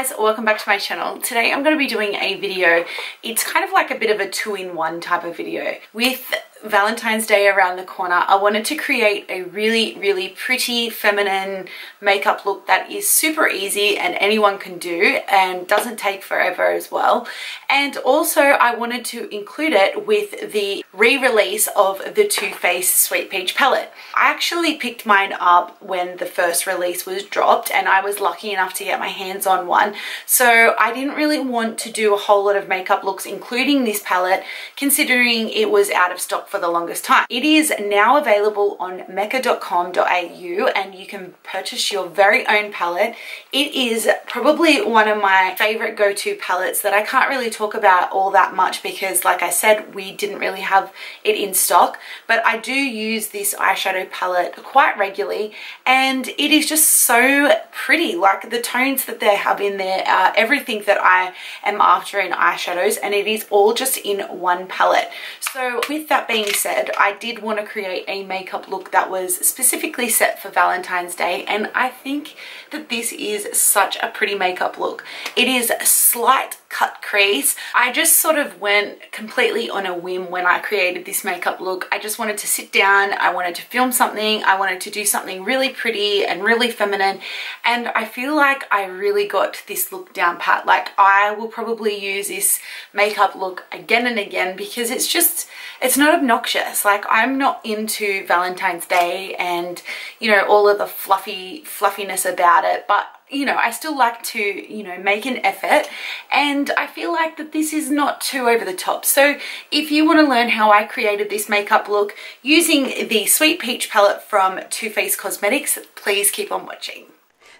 guys, welcome back to my channel. Today I'm going to be doing a video. It's kind of like a bit of a two-in-one type of video. With Valentine's Day around the corner, I wanted to create a really pretty feminine makeup look that is super easy and anyone can do and doesn't take forever as well. And also I wanted to include it with the re-release of the Too Faced Sweet Peach palette. I actually picked mine up when the first release was dropped and I was lucky enough to get my hands on one. So I didn't really want to do a whole lot of makeup looks including this palette, considering it was out of stock for the longest time. It is now available on mecca.com.au and you can purchase your very own palette. It is probably one of my favorite go-to palettes that I can't really talk about all that much because, like I said, we didn't really have it in stock, but I do use this eyeshadow palette quite regularly and it is just so pretty. Like the tones that they have in there are everything that I am after in eyeshadows, and it is all just in one palette. So with that being said, I did want to create a makeup look that was specifically set for Valentine's Day, and I think that this is such a pretty makeup look. It is a slight cut crease. I just sort of went completely on a whim when I created this makeup look. I just wanted to sit down, I wanted to film something, I wanted to do something really pretty and really feminine, and I feel like I really got this look down pat. Like I will probably use this makeup look again and again because it's not obnoxious. Like I'm not into Valentine's Day and, you know, all of the fluffiness about it, but you know, I still like to, you know, make an effort, and I feel like that this is not too over the top. So if you want to learn how I created this makeup look using the Sweet Peach palette from Too Faced Cosmetics, please keep on watching.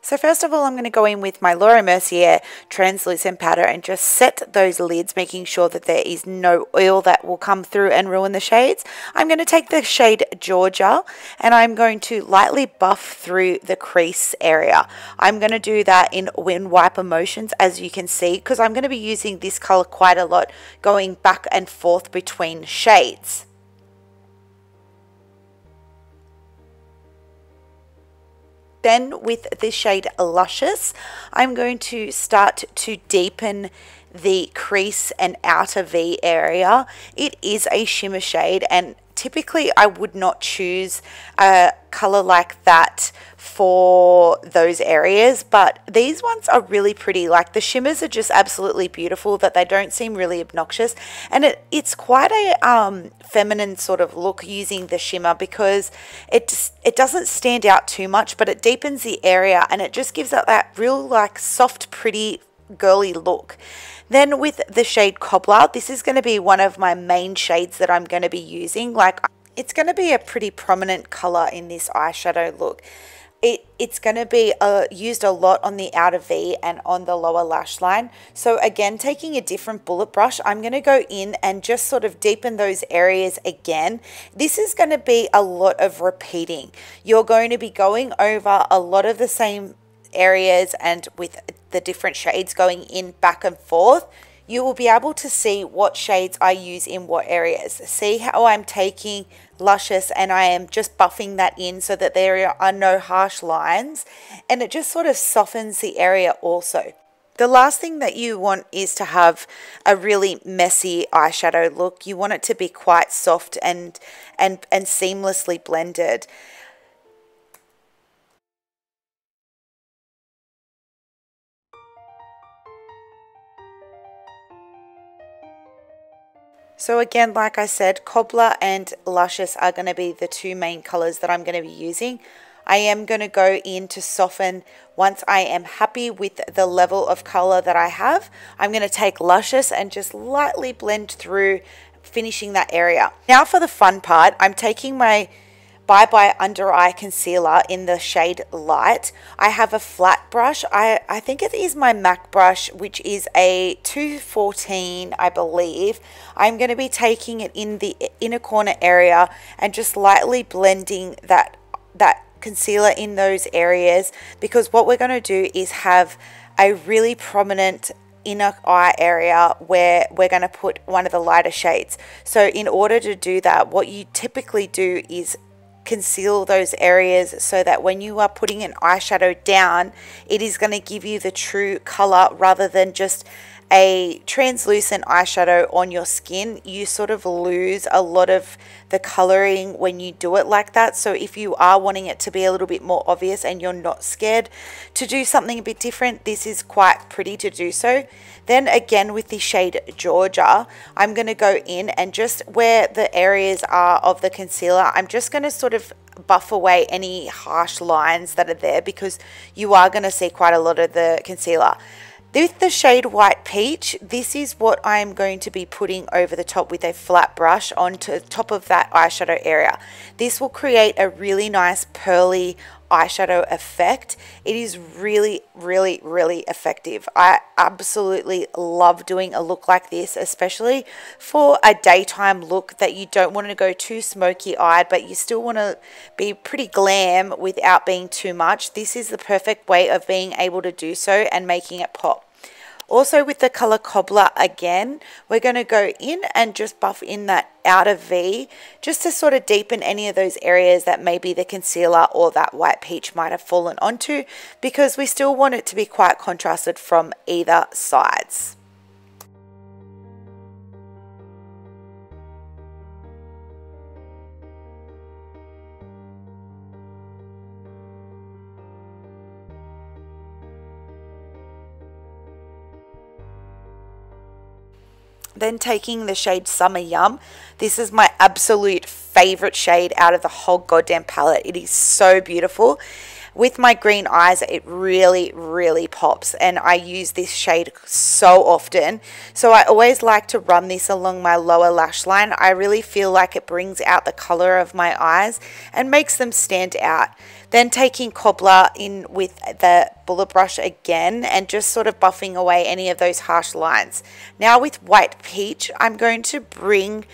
So first of all, I'm going to go in with my Mercier translucent powder and just set those lids, making sure that there is no oil that will come through and ruin the shades. I'm going to take the shade Georgia and I'm going to lightly buff through the crease area. I'm going to do that in wind wiper motions, as you can see, because I'm going to be using this color quite a lot, going back and forth between shades. Then with the shade Luscious, I'm going to start to deepen the crease and outer V area. It is a shimmer shade, and typically I would not choose a color like that for those areas, but these ones are really pretty. Like the shimmers are just absolutely beautiful, that they don't seem really obnoxious, and it's quite a feminine sort of look using the shimmer because it doesn't stand out too much, but it deepens the area and it just gives it that real like soft, pretty, girly look. Then with the shade Cobbler, this is going to be one of my main shades that I'm going to be using. Like it's going to be a pretty prominent color in this eyeshadow look. It's going to be used a lot on the outer V and on the lower lash line. So again, taking a different bullet brush, I'm going to go in and just sort of deepen those areas again. This is going to be a lot of repeating. You're going to be going over a lot of the same areas, and with the different shades going in back and forth, you will be able to see what shades I use in what areas. See how I'm taking Luscious and I am just buffing that in so that there are no harsh lines, and it just sort of softens the area also. The last thing that you want is to have a really messy eyeshadow look. You want it to be quite soft and seamlessly blended. So again, like I said, Cobbler and Luscious are going to be the two main colors that I'm going to be using. I am going to go in to soften once I am happy with the level of color that I have. I'm going to take Luscious and just lightly blend through, finishing that area. Now for the fun part, I'm taking my Bye Bye Under Eye Concealer in the shade Light. I have a flat brush. I think it is my MAC brush, which is a 214, I believe. I'm going to be taking it in the inner corner area and just lightly blending that concealer in those areas, because what we're going to do is have a really prominent inner eye area where we're going to put one of the lighter shades. So in order to do that, what you typically do is conceal those areas so that when you are putting an eyeshadow down, it is going to give you the true color rather than just a translucent eyeshadow on your skin. You sort of lose a lot of the coloring when you do it like that. So if you are wanting it to be a little bit more obvious and you're not scared to do something a bit different, this is quite pretty to do so. Then again, with the shade Georgia, I'm going to go in and just where the areas are of the concealer, I'm just going to sort of buff away any harsh lines that are there, because you are going to see quite a lot of the concealer. With the shade White Peach, this is what I'm going to be putting over the top with a flat brush onto the top of that eyeshadow area. This will create a really nice pearly eyeshadow effect. It is really, really, really effective. I absolutely love doing a look like this, especially for a daytime look that you don't want to go too smoky eyed, but you still want to be pretty glam without being too much. This is the perfect way of being able to do so and making it pop. Also with the color Cobbler, again, we're going to go in and just buff in that outer V just to sort of deepen any of those areas that maybe the concealer or that White Peach might have fallen onto, because we still want it to be quite contrasted from either sides. Then taking the shade Summer Yum, this is my absolute favorite shade out of the whole goddamn palette. It is so beautiful. With my green eyes, it really, really pops, and I use this shade so often. So I always like to run this along my lower lash line. I really feel like it brings out the color of my eyes and makes them stand out. Then taking Cobbler in with the bullet brush again and just sort of buffing away any of those harsh lines. Now with White Peach, I'm going to bring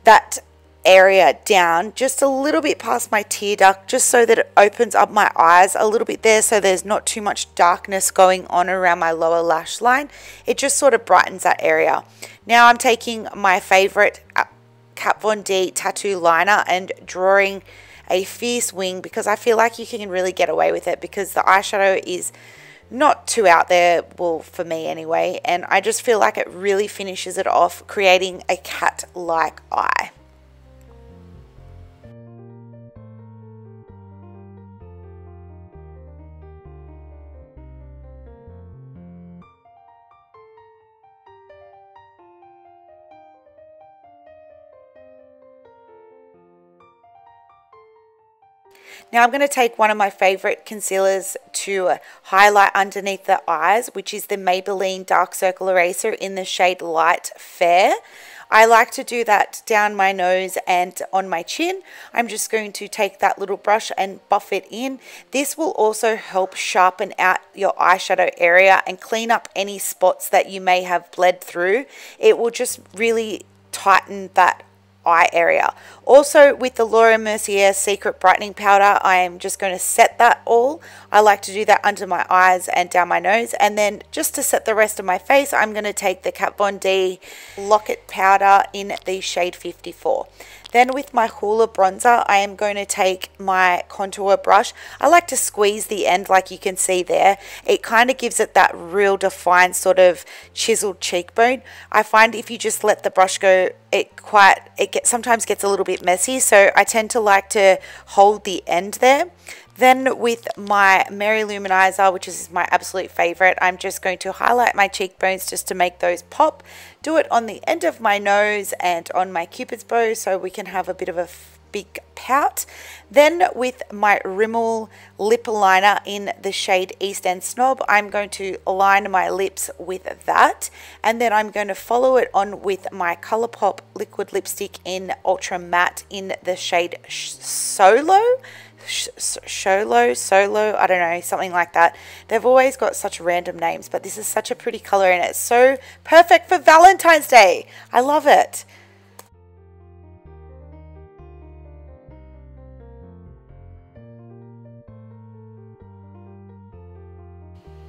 that area down just a little bit past my tear duct, just so that it opens up my eyes a little bit there, so there's not too much darkness going on around my lower lash line. It just sort of brightens that area. Now I'm taking my favorite Kat Von D tattoo liner and drawing a fierce wing, because I feel like you can really get away with it because the eyeshadow is not too out there, well, for me anyway, and I just feel like it really finishes it off, creating a cat-like eye. Now I'm going to take one of my favorite concealers to highlight underneath the eyes, which is the Maybelline Dark Circle Eraser in the shade Light Fair. I like to do that down my nose and on my chin. I'm just going to take that little brush and buff it in. This will also help sharpen out your eyeshadow area and clean up any spots that you may have bled through. It will just really tighten that eye area. Also with the Laura Mercier Secret Brightening Powder, I am just going to set that all. I like to do that under my eyes and down my nose, and then just to set the rest of my face, I'm going to take the Kat Von D Locket Powder in the shade 54. Then with my Hoola bronzer, I am going to take my contour brush. I like to squeeze the end like you can see there. It kind of gives it that real defined sort of chiseled cheekbone. I find if you just let the brush go, it sometimes gets a little bit messy, so I tend to like to hold the end there. Then with my Merry Luminizer, which is my absolute favorite, I'm just going to highlight my cheekbones just to make those pop. Do it on the end of my nose and on my Cupid's bow so we can have a bit of a big pout. Then with my Rimmel lip liner in the shade East End Snob, I'm going to line my lips with that, and then I'm going to follow it on with my Colourpop liquid lipstick in Ultra Matte in the shade Solo, I don't know, something like that. They've always got such random names, but this is such a pretty color and it's so perfect for Valentine's Day. I love it.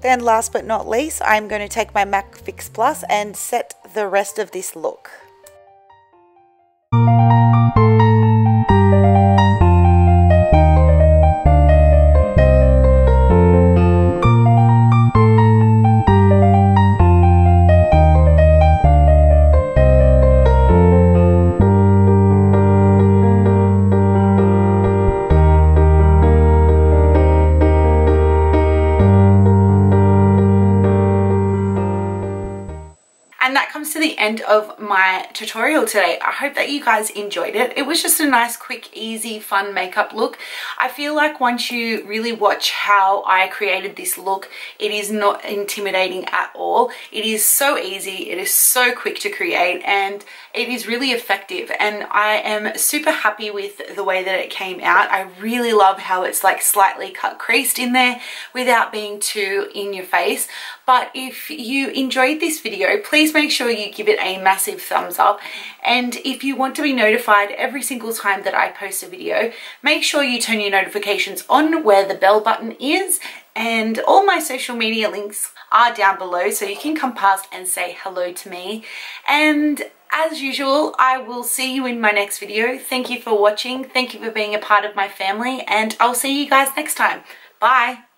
Then last but not least, I'm going to take my MAC Fix Plus and set the rest of this look. to the end of my tutorial today. I hope that you guys enjoyed it. It was just a nice, quick, easy, fun makeup look. I feel like once you really watch how I created this look, it is not intimidating at all. It is so easy, it is so quick to create, and it is really effective, and I am super happy with the way that it came out. I really love how it's like slightly cut creased in there without being too in your face. But if you enjoyed this video, please make sure you give it a massive thumbs up, and if you want to be notified every single time that I post a video, make sure you turn your notifications on where the bell button is, and all my social media links are down below, so you can come past and say hello to me. And as usual, I will see you in my next video. Thank you for watching, thank you for being a part of my family, and I'll see you guys next time. Bye!